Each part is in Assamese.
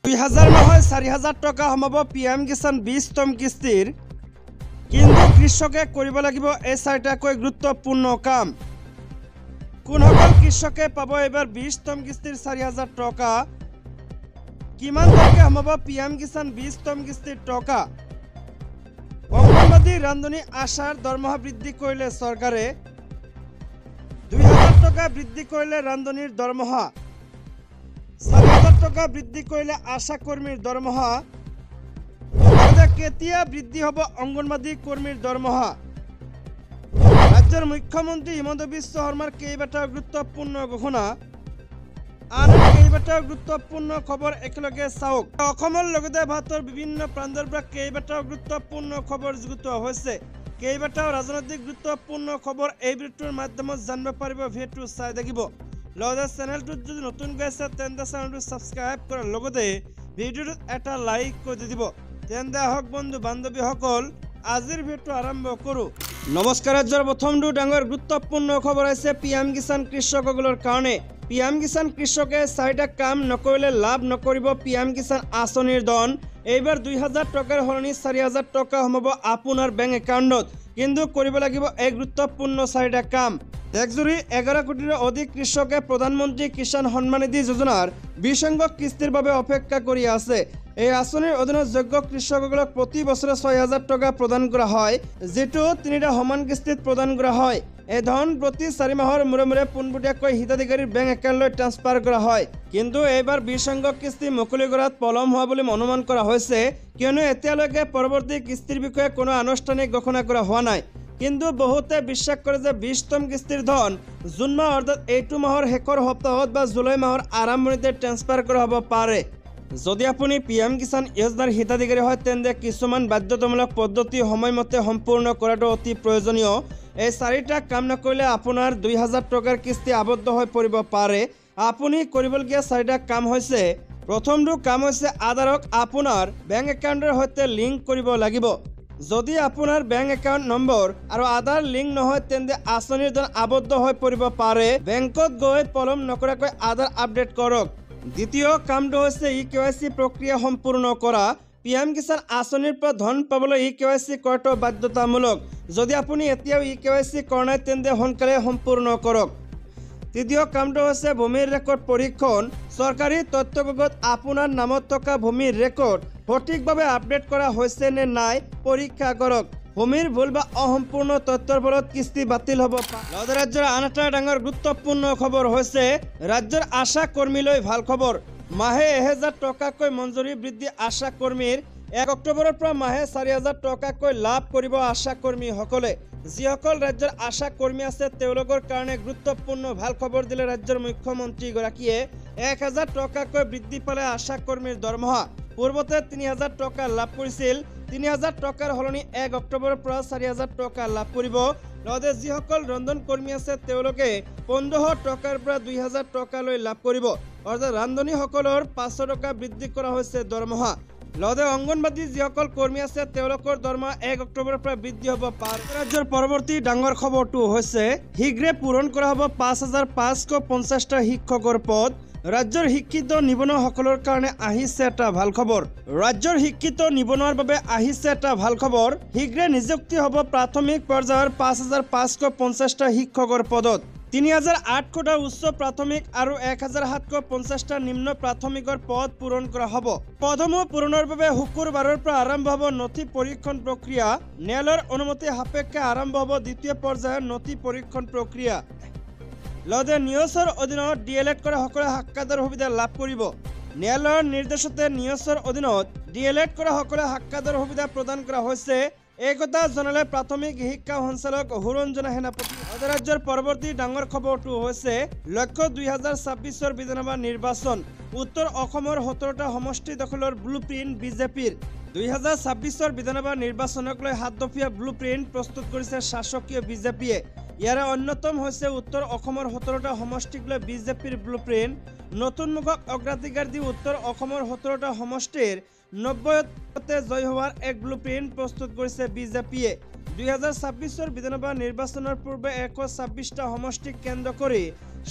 2000 নহয় 4000 টকা সোমাব পিএম কিষাণ 20তম কিস্তিৰ। কিন্তু কৃষকে কৰিব লাগিব এই 4টাকৈ গুৰুত্বপূৰ্ণ কাম। কোনসকল কৃষকে পাব এবাৰ 20তম কিস্তিৰ 4000 টকা? কিমান তাৰিখে সোমাব পিএম কিষাণ 20তম কিস্তিৰ টকা? অংগনবাড়ী ৰান্ধনী আশাৰ দৰমহা বৃদ্ধি কৰিলে চৰকাৰে। 2000 টকা বৃদ্ধি কৰিলে ৰান্ধনীৰ দৰমহা। 4000 টকা বৃদ্ধি কৰিলে আশা কৰ্মীৰ দৰমহা। কেতিয়া বৃদ্ধি হ'ব অংগনবাড়ী কৰ্মীৰ দৰমহা? ৰাজ্যৰ মুখ্যমন্ত্ৰী হিমন্ত বিশ্ব শৰ্মাৰ কেইবাটাও গুৰুত্বপূৰ্ণ ঘোষণা। আন কেইবাটাও গুৰুত্বপূৰ্ণ খবৰ একেলগে চাওক। অসমৰ লগতে ভাৰতৰ বিভিন্ন প্ৰান্তৰ পৰা কেইবাটাও গুৰুত্বপূৰ্ণ খবৰ যুগুতোৱা হৈছে। কেইবাটাও ৰাজনৈতিক গুৰুত্বপূৰ্ণ খবৰ এই ভিডিঅ'ৰ মাধ্যমত জানিব পাৰিব। ভিডিঅ'টো চাই থাকিব। লগতে চেনেলটোত যদি নতুনকৈ আছে তেন্তে চেনেলটো ছাবস্ক্ৰাইব কৰাৰ লগতে ভিডিঅ'টোত এটা লাইক কৰি দিব। তেন্তে আহক বন্ধু বান্ধৱীসকল আজিৰ ভিডিঅ'টো আৰম্ভ কৰোঁ। নমস্কাৰ। ৰাজ্যৰ প্ৰথমটো ডাঙৰ গুৰুত্বপূৰ্ণ খবৰ আছে পিএম কিষাণ কৃষকসকলৰ কাৰণে। পিএম কিষাণ কৃষকে 4টা কাম নকৰিলে লাভ নকৰিব পিএম কিষাণ আঁচনিৰ ধন। এইবাৰ 2000 টকাৰ সলনি 4000 টকা সোমাব আপোনাৰ বেংক একাউণ্টত। কিন্তু কৰিব লাগিব এই গুৰুত্বপূৰ্ণ 4টা কাম। দেশজুৰি 11 কোটিৰো অধিক কৃষকে প্ৰধানমন্ত্ৰী কিষাণ সন্মান নিধি যোজনাৰ 20 সংখ্যক কিস্তিৰ বাবে অপেক্ষা কৰি আছে। এই আঁচনিৰ অধীনত যোগ্য কৃষকসকলক প্ৰতি বছৰে 6000 টকা প্ৰদান কৰা হয়, যিটো 3টা সমান কিস্তিত প্ৰদান কৰা হয়। এই ধন প্ৰতি 4 মাহৰ মূৰে মূৰে পোনপটীয়াকৈ হিতাধিকাৰীৰ বেংক একাউণ্টলৈ ট্ৰান্সফাৰ কৰা হয়। কিন্তু এইবাৰ 20 সংখ্যক কিস্তি মুকলি কৰাত পলম হোৱা বুলি অনুমান কৰা হৈছে, কিয়নো এতিয়ালৈকে পৰৱৰ্তী কিস্তিৰ বিষয়ে কোনো আনুষ্ঠানিক ঘোষণা কৰা হোৱা নাই। কিন্তু বহুতে বিশ্বাস কৰে যে 20তম কিস্তিৰ ধন জুন মাহ অৰ্থাৎ এইটো মাহৰ শেষৰ সপ্তাহত বা জুলাই মাহৰ আৰম্ভণিতে ট্ৰান্সফাৰ কৰা হ'ব পাৰে। যদি আপুনি পিএম কিষাণ যোজনাৰ হিতাধিকাৰী হয় তেন্তে কিছুমান বাধ্যতামূলক পদ্ধতি সময়মতে সম্পূৰ্ণ কৰাটো অতি প্ৰয়োজনীয়। এই 4টা কাম নকৰিলে আপোনাৰ 2000 টকাৰ কিস্তি আবদ্ধ হৈ পৰিব পাৰে। আপুনি কৰিবলগীয়া 4টা কাম হৈছে, প্ৰথমটো কাম হৈছে আধাৰক আপোনাৰ বেংক একাউণ্টৰ সৈতে লিংক কৰিব লাগিব। যদি আপোনাৰ বেংক একাউণ্ট নম্বৰ আৰু আধাৰ লিংক নহয় তেন্তে আঁচনিৰ ধন আবদ্ধ হৈ পৰিব পাৰে। বেংকত গৈ পলম নকৰাকৈ আধাৰ আপডেট কৰক। দ্বিতীয় কামটো হৈছে EKYC প্ৰক্ৰিয়া সম্পূৰ্ণ কৰা। পিএম কিষাণ আঁচনিৰ পৰা ধন পাবলৈ EKYC কৰাটো বাধ্যতামূলক। যদি আপুনি এতিয়াও EKYC কৰা নাই তেন্তে সোনকালে সম্পূৰ্ণ কৰক। তৃতীয় কামটো হৈছে ভূমিৰ ৰেকৰ্ড পৰীক্ষণ। চৰকাৰী তথ্যভাগত আপোনাৰ নামত থকা ভূমিৰ ৰেকৰ্ড সঠিকভাৱে আপডেট কৰা হৈছে নে নাই পৰীক্ষা কৰক। ভূমিৰ ভুল বা অসম্পূৰ্ণ তথ্যৰ ফলত কিস্তি বাতিল হ'ব পাৰে। ৰাজ্যৰ আন এটা ডাঙৰ গুৰুত্বপূৰ্ণ খবৰ হৈছে ৰাজ্যৰ আশা কৰ্মীলৈ ভাল খবৰ। মাহে 1000 টকাকৈ মঞ্জুৰি বৃদ্ধি আশা কৰ্মীৰ। 1 অক্টোবৰৰ পৰা মাহে 4000 টকাকৈ লাভ কৰিব আশা কৰ্মীসকলে। যিসকল ৰাজ্যৰ আশা কৰ্মী আছে তেওঁলোকৰ কাৰণে গুৰুত্বপূৰ্ণ ভাল খবৰ দিলে ৰাজ্যৰ মুখ্যমন্ত্ৰীগৰাকীয়ে। 1000 টকাকৈ বৃদ্ধি পালে আশা কৰ্মীৰ দৰমহা। পূৰ্বতে 3000 টকা লাভ কৰিছিল। 3000 টকাৰ সলনি 1 অক্টোবৰৰ পৰা 4000 টকা লাভ কৰিব। লগতে যিসকল ৰন্ধন কৰ্মী আছে তেওঁলোকে 1500 টকাৰ পৰা 2000 টকালৈ লাভ কৰিব। অৰ্থাৎ ৰান্ধনীসকলৰ 500 টকা বৃদ্ধি কৰা হৈছে দৰমহা। লগতে অংগনবাড়ী যিসকল কৰ্মী আছে তেওঁলোকৰ দৰমহা 1 অক্টোবৰৰ পৰা বৃদ্ধি হ'ব পাৰে। ৰাজ্যৰ পৰৱৰ্তী ডাঙৰ খবৰটো হৈছে শীঘ্ৰে পূৰণ কৰা হ'ব 5550টা শিক্ষকৰ পদ। ৰাজ্যৰ শিক্ষিত নিবনুৱাসকলৰ কাৰণে আহিছে এটা ভাল খবৰ। ৰাজ্যৰ শিক্ষিত নিবনুৱাৰ বাবে আহিছে এটা ভাল খবৰ। শীঘ্ৰে নিযুক্তি হ'ব প্ৰাথমিক পৰ্যায়ৰ 5550টা শিক্ষকৰ পদত। 3008টা উচ্চ প্ৰাথমিক আৰু 1750টা নিম্ন প্ৰাথমিকৰ পদ পূৰণ কৰা হ'ব। পদসমূহ পূৰণৰ বাবে শুকুৰবাৰৰ পৰা আৰম্ভ হ'ব নথি পৰীক্ষণ প্ৰক্ৰিয়া। ন্যায়ালয়ৰ অনুমতি সাপেক্ষে আৰম্ভ হ'ব দ্বিতীয় পৰ্যায়ৰ নথি পৰীক্ষণ প্ৰক্ৰিয়া। লগতে নিউজৰ অধীনত DLED কৰা সকলে সাক্ষাতৰ সুবিধা লাভ কৰিব। ন্যায়ালয়ৰ নিৰ্দেশতে নিউজৰ অধীনত DLED কৰা সকলে সাক্ষাতৰ সুবিধা প্ৰদান কৰা হৈছে। এই কথা জনালে প্ৰাথমিক শিক্ষা সঞ্চালক সুৰঞ্জনা সেনাপতি। ৰাজ্যৰ পৰৱৰ্তী ডাঙৰ খবৰটো হৈছে লক্ষ্য 2026ৰ বিধানসভা নিৰ্বাচন। উত্তৰ অসমৰ 17টা সমষ্টি দখলৰ ব্লুপ্ৰিণ্ট বিজেপিৰ। 2026ৰ বিধানসভা নিৰ্বাচনক লৈ 7 দফীয়া ব্লুপ্ৰিণ্ট প্ৰস্তুত কৰিছে শাসকীয় বিজেপিয়ে। ইয়াৰে অন্যতম হৈছে উত্তৰ অসমৰ 17টা সমষ্টিক লৈ বিজেপিৰ ব্লুপ্ৰিণ্ট। নতুন মুখক অগ্ৰাধিকাৰ দি উত্তৰ অসমৰ 17টা সমষ্টিৰ 90তে জয় হোৱাৰ এক ব্লুপ্ৰিণ্ট প্ৰস্তুত কৰিছে বিজেপিয়ে। 2026 বিধানসভা নিৰ্বাচনৰ পূৰ্বে 126টা সমষ্টিক কেন্দ্ৰ কৰি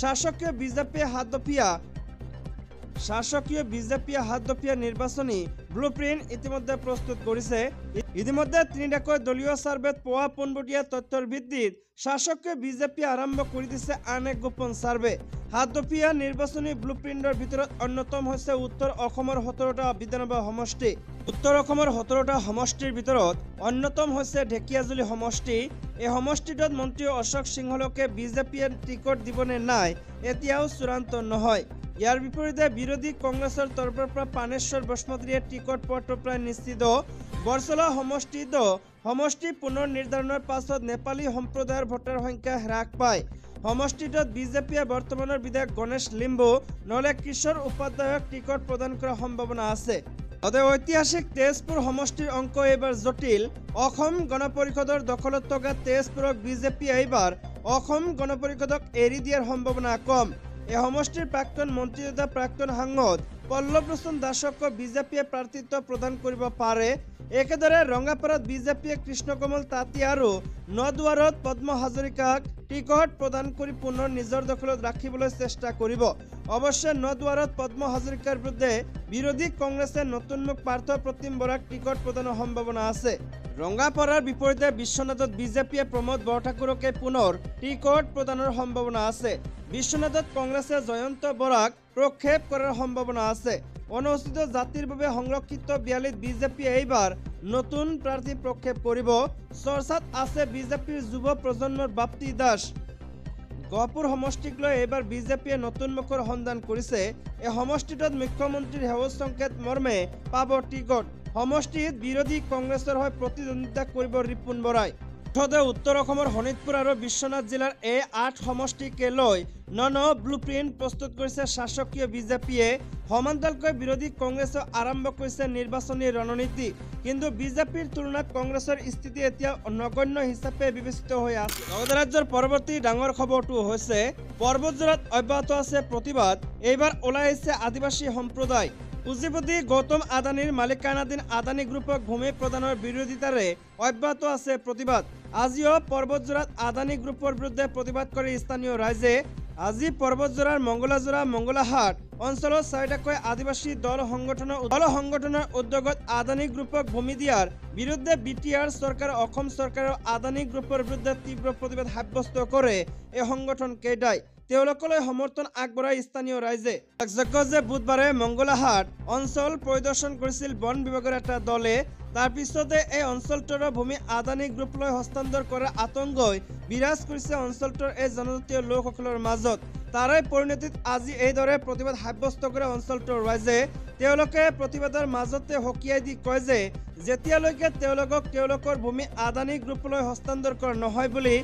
শাসকীয় বিজেপিয়ে 7 দফীয়া শাসকীয় বিজেপিয়ে হাতদপিয়া নিৰ্বাচনী ব্লুপ্ৰিণ্ট ইতিমধ্যে প্ৰস্তুত কৰিছে। ইতিমধ্যে তিনিটাকৈ দলীয় সাৰ্ভেত পোৱা পোনপটীয়া তথ্যৰ ভিত্তিত শাসকীয় বিজেপিয়ে আৰম্ভ কৰি দিছে আন এক গোপন সাৰ্ভে। হাতদপিয়া নিৰ্বাচনী ব্লুপ্ৰিণ্টৰ ভিতৰত অন্যতম হৈছে উত্তৰ অসমৰ 17টা বিধানসভা সমষ্টি। উত্তৰ অসমৰ 17টা সমষ্টিৰ ভিতৰত অন্যতম হৈছে ঢেকিয়াজুলি সমষ্টি। এই সমষ্টিটোত মন্ত্ৰী অশোক সিংহলকে বিজেপিয়ে টিকট দিবনে নাই এতিয়াও চূড়ান্ত নহয়। ইয়াৰ বিপৰীতে বিৰোধী কংগ্ৰেছৰ তৰফৰ পৰা পানেশ্বৰ বসুমতাৰীয়ে টিকট পোৱাটো প্ৰায় নিশ্চিত। বৰছলা সমষ্টি পুনৰ নিৰ্ধাৰণৰ পাছত নেপালী সম্প্ৰদায়ৰ ভোটাৰ সংখ্যা হ্ৰাস পায়। সমষ্টিটোত বিজেপিয়ে বৰ্তমানৰ বিধায়ক গণেশ লিম্বু নহলে কিশোৰ উপাধ্যায়ক টিকট প্ৰদান কৰাৰ সম্ভাৱনা আছে। ঐতিহাসিক তেজপুৰ সমষ্টিৰ অংক এইবাৰ জটিল। অসম গণ পৰিষদৰ দখলত থকা তেজপুৰক বিজেপিয়ে এইবাৰ অসম গণ পৰিষদক এৰি দিয়াৰ সম্ভাৱনা কম। এই সমষ্টিৰ প্ৰাক্তন মন্ত্ৰী তথা প্ৰাক্তন সাংসদ পল্লৱ লোচন দাসক বিজেপিয়ে প্ৰাৰ্থিত্ব প্ৰদান কৰিব পাৰে। একেদৰে ৰঙাপাৰাত বিজেপিয়ে কৃষ্ণকমল তাঁতী আৰু নদুৱাৰত পদ্ম হাজৰিকাক টিকট প্ৰদান কৰি পুনৰ নিজৰ দখলত ৰাখিবলৈ চেষ্টা কৰিব। অৱশ্যে নদুৱাৰত পদ্ম হাজৰিকাৰ বিৰুদ্ধে বিৰোধী কংগ্ৰেছে নতুন মুখ পাৰ্থ প্ৰতিম বৰাক টিকট প্ৰদানৰ সম্ভাৱনা আছে। ৰঙাপাৰাৰ বিপৰীতে বিশ্বনাথত বিজেপিয়ে প্ৰমোদ বৰঠাকুৰকে পুনৰ টিকট প্ৰদানৰ সম্ভাৱনা আছে। বিশ্বনাথত কংগ্ৰেছে জয়ন্ত বৰাক প্ৰক্ষেপ কৰাৰ সম্ভাৱনা আছে। অনুসূচিত জাতিৰ বাবে সংৰক্ষিত 42 বিজেপিয়ে এইবাৰ নতুন প্ৰাৰ্থী প্ৰক্ষেপ কৰিব। চৰ্চাত আছে বিজেপিৰ যুৱ প্ৰজন্মৰ বাপ্তি দাস। গহপুৰ সমষ্টিক লৈ এইবাৰ বিজেপিয়ে নতুন মুখৰ সন্ধান কৰিছে। এই সমষ্টিটোত মুখ্যমন্ত্ৰীৰ সেউজ সংকেত মৰ্মে পাব টিকট। সমষ্টিত বিৰোধী কংগ্ৰেছৰ হৈ প্ৰতিদ্বন্দ্বিতা কৰিব ৰিপুণ বৰাই। উত্তৰ অসমৰ শোণিতপুৰ আৰু বিশ্বনাথ জিলাৰ এই 8 সমষ্টিকে লৈ ন ব্লুপ্ৰিণ্ট প্ৰস্তুত কৰিছে শাসকীয় বিজেপিয়ে। সমান্তৰালকৈ বিৰোধী কংগ্ৰেছে আৰম্ভ কৰিছে নিৰ্বাচনী ৰণনীতি। কিন্তু বিজেপিৰ তুলনাত কংগ্ৰেছৰ স্থিতি এতিয়া নগণ্য হিচাপে বিবেচিত হৈ আছে। ৰাজ্যৰ পৰৱৰ্তী ডাঙৰ খবৰটো হৈছে পৰ্বতজোৰাত অব্যাহত আছে প্ৰতিবাদ। এইবাৰ ওলাই আহিছে আদিবাসী সম্প্ৰদায়। পুঁজিপতি গৌতম আদানীৰ মালিকানাধীন আদানী গ্ৰুপক ভূমি প্ৰদানৰ বিৰোধিতাৰে অব্যাহত আছে প্ৰতিবাদ। আজিও পৰ্বতজোৰাত আদানী গ্ৰুপৰ বিৰুদ্ধে প্ৰতিবাদ কৰে স্থানীয় ৰাইজে। আজি পৰ্বতজোৰাৰ মংগলাজোৰা মংগলাহাট অঞ্চলত 4টাকৈ আদিবাসী দল সংগঠনৰ উদ্যোগত আদানী গ্ৰুপক ভূমি দিয়াৰ বিৰুদ্ধে বিটিআৰ চৰকাৰ অসম চৰকাৰৰ আদানী গ্ৰুপৰ বিৰুদ্ধে তীব্ৰ প্ৰতিবাদ সাব্যস্ত কৰে এই সংগঠন কেইটাই। তেওঁলোকলৈ সমৰ্থন আগবঢ়াই স্থানীয় ৰাইজে। উল্লেখযোগ্য যে বুধবাৰে মংগলাহাট অঞ্চল পৰিদৰ্শন কৰিছিল বন বিভাগৰ এটা দলে। তাৰ পিছতে এই অঞ্চলটোৰ ভূমি আদানী গ্ৰুপলৈ হস্তান্তৰ কৰাৰ আতংকই বিৰাজ কৰিছে অঞ্চলটোৰ এই জনজাতীয় লোকসকলৰ মাজত। তাৰে পৰিণতিত আজি এইদৰে প্ৰতিবাদ সাব্যস্ত কৰে অঞ্চলটোৰ ৰাইজে। তেওঁলোকে প্ৰতিবাদৰ মাজতে সকীয়াই দি কয় যে যেতিয়ালৈকে তেওঁলোকৰ ভূমি আদানী গ্ৰুপলৈ হস্তান্তৰ কৰা নহয় বুলি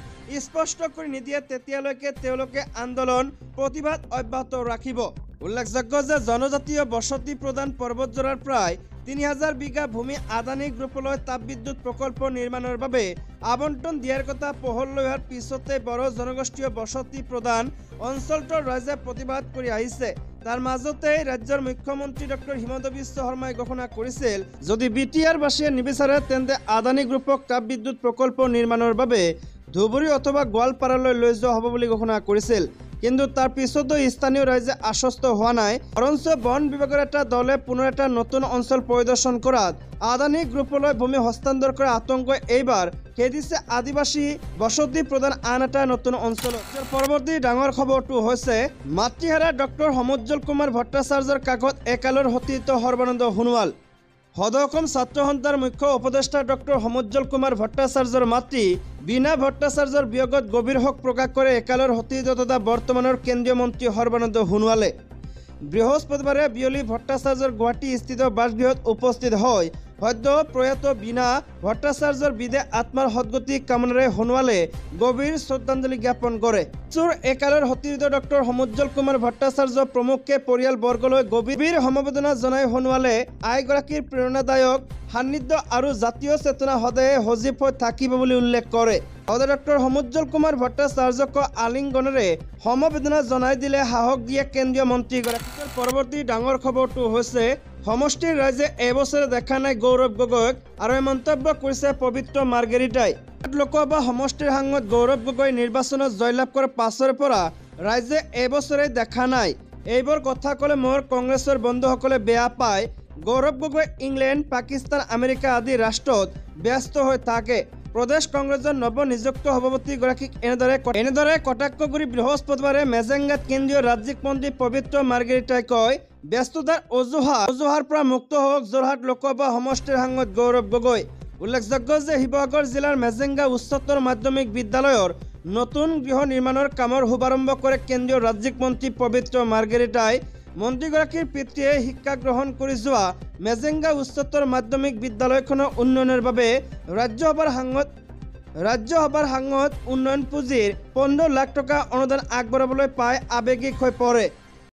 স্পষ্ট কৰি নিদিয়ে তেতিয়ালৈকে তেওঁলোকে আন্দোলন প্ৰতিবাদ অব্যাহত ৰাখিব। উল্লেখযোগ্য যে জনজাতীয় বসতি প্ৰদান পৰ্বতজোৰাৰ প্ৰায় 3000 বিঘা ভূমি আদানী গ্ৰুপলৈ তাপবিদ্যুৎ প্ৰকল্প নিৰ্মাণৰ বাবে আবণ্টন দিয়াৰ কথা পোহৰলৈ অহাৰ পিছতে বড়ো জনগোষ্ঠীয় বসতি প্ৰদান অঞ্চলটোৰ ৰাইজে প্ৰতিবাদ কৰি আহিছে। তাৰ মাজতে ৰাজ্যৰ মুখ্যমন্ত্ৰী ডক্টৰ হিমন্ত বিশ্ব শৰ্মাই ঘোষণা কৰিছিল যদি বিটিআৰবাসীয়ে নিবিচাৰে তেন্তে আদানী গ্ৰুপক তাপবিদ্যুৎ প্ৰকল্প নিৰ্মাণৰ বাবে ধুবুৰী অথবা গোৱালপাৰালৈ লৈ যোৱা হ'ব বুলি ঘোষণা কৰিছিল। কিন্তু তাৰ পিছতো স্থানীয় ৰাইজে আশ্বস্ত হোৱা নাই। বৰঞ্চ বন বিভাগৰ এটা দলে পুনৰ এটা নতুন অঞ্চল পৰিদৰ্শন কৰাত আদানী গ্ৰুপলৈ ভূমি হস্তান্তৰ কৰা আতংকই এইবাৰ খেদিছে আদিবাসী বসতি প্ৰদান আন এটা নতুন অঞ্চলত। পৰৱৰ্তী ডাঙৰ খবৰটো হৈছে মাতৃহাৰা ডক্টৰ সমুজ্জ্বল কুমাৰ ভট্টাচাৰ্যৰ কাষত একালৰ সতীৰ্থ সৰ্বানন্দ সোণোৱাল। সদৌ অসম ছাত্ৰ সন্থাৰ মুখ্য উপদেষ্টা ডক্টৰ সমুজ্জ্বল কুমাৰ ভট্টাচাৰ্যৰ মাতৃ বীণা ভট্টাচাৰ্যৰ বিয়োগত গভীৰ শোক প্ৰকাশ কৰে একালৰ সতীৰ্থ তথা বৰ্তমানৰ কেন্দ্ৰীয় মন্ত্ৰী সৰ্বানন্দ সোণোৱালে। বৃহস্পতিবাৰে বিয়লি ভট্টাচাৰ্যৰ গুৱাহাটী স্থিত বাসগৃহত উপস্থিত হৈ সদ্য প্ৰয়াত বীণা ভট্টাচাৰ্যৰ বিদেহ আত্মাৰ সদ্গতি কামনাৰে সোণোৱালে গভীৰ শ্ৰদ্ধাঞ্জলি জ্ঞাপন কৰে। একালৰ সতীৰ্থ ডক্টৰ সমুজ্জ্বল কুমাৰ ভট্টাচাৰ্য প্ৰমুখ্যে পৰিয়ালবৰ্গলৈ গভীৰ সমবেদনা জনাই সোণোৱালে আইগৰাকীৰ প্ৰেৰণাদায়ক সান্নিধ্য আৰু জাতীয় চেতনা সদায়ে সজীৱ হৈ থাকিব বুলি উল্লেখ কৰে। ডক্টৰ সমুজ্জ্বল কুমাৰ ভট্টাচাৰ্যক আলিংগনেৰে সমবেদনা জনাই দিলে সাহস দিয়ে কেন্দ্ৰীয় মন্ত্ৰীগৰাকীৰ। পৰৱৰ্তী ডাঙৰ খবৰটো হৈছে সমষ্টিৰ ৰাইজে এবছৰে দেখা নাই গৌৰৱ গগৈক আৰু এই মন্তব্য কৰিছে পবিত্ৰ মাৰ্গেৰিটাই। লোকসভা সমষ্টিৰ সাংসদ গৌৰৱ গগৈ নিৰ্বাচনত জয়লাভ কৰাৰ পাছৰে পৰা ৰাইজে এবছৰে দেখা নাই। এইবোৰ কথা ক'লে মোৰ কংগ্ৰেছৰ বন্ধুসকলে বেয়া পায়। গৌৰৱ গগৈ ইংলেণ্ড, পাকিস্তান, আমেৰিকা আদি ৰাষ্ট্ৰত ব্যস্ত হৈ থাকে। প্ৰদেশ কংগ্ৰেছৰ নৱনিযুক্ত সভাপতিগৰাকীক এনেদৰে কটাক্ষ কৰি বৃহস্পতিবাৰে মেজেংগাত কেন্দ্ৰীয় ৰাজ্যিক মন্ত্ৰী পবিত্ৰ মাৰ্ঘেৰিটাই কয়, ব্যস্ততাৰ অজুহাৰ পৰা মুক্ত হওক যোৰহাট লোকসভা সমষ্টিৰ সাংসদ গৌৰৱ গগৈ। উল্লেখযোগ্য যে শিৱসাগৰ জিলাৰ মেজেংগা উচ্চতৰ মাধ্যমিক বিদ্যালয়ৰ নতুন গৃহ নিৰ্মাণৰ কামৰ শুভাৰম্ভ কৰে কেন্দ্ৰীয় ৰাজ্যিক মন্ত্ৰী পবিত্ৰ মাৰ্ঘেৰিটাই। মন্ত্ৰীগৰাকীৰ পিতৃয়ে শিক্ষা গ্ৰহণ কৰি যোৱা মেজেংগা উচ্চতৰ মাধ্যমিক বিদ্যালয়খনৰ উন্নয়নৰ বাবে ৰাজ্যসভাৰ সাংসদ উন্নয়ন পুঁজিৰ 15 লাখ টকা অনুদান আগবঢ়াবলৈ পাই আৱেগিক হৈ পৰে।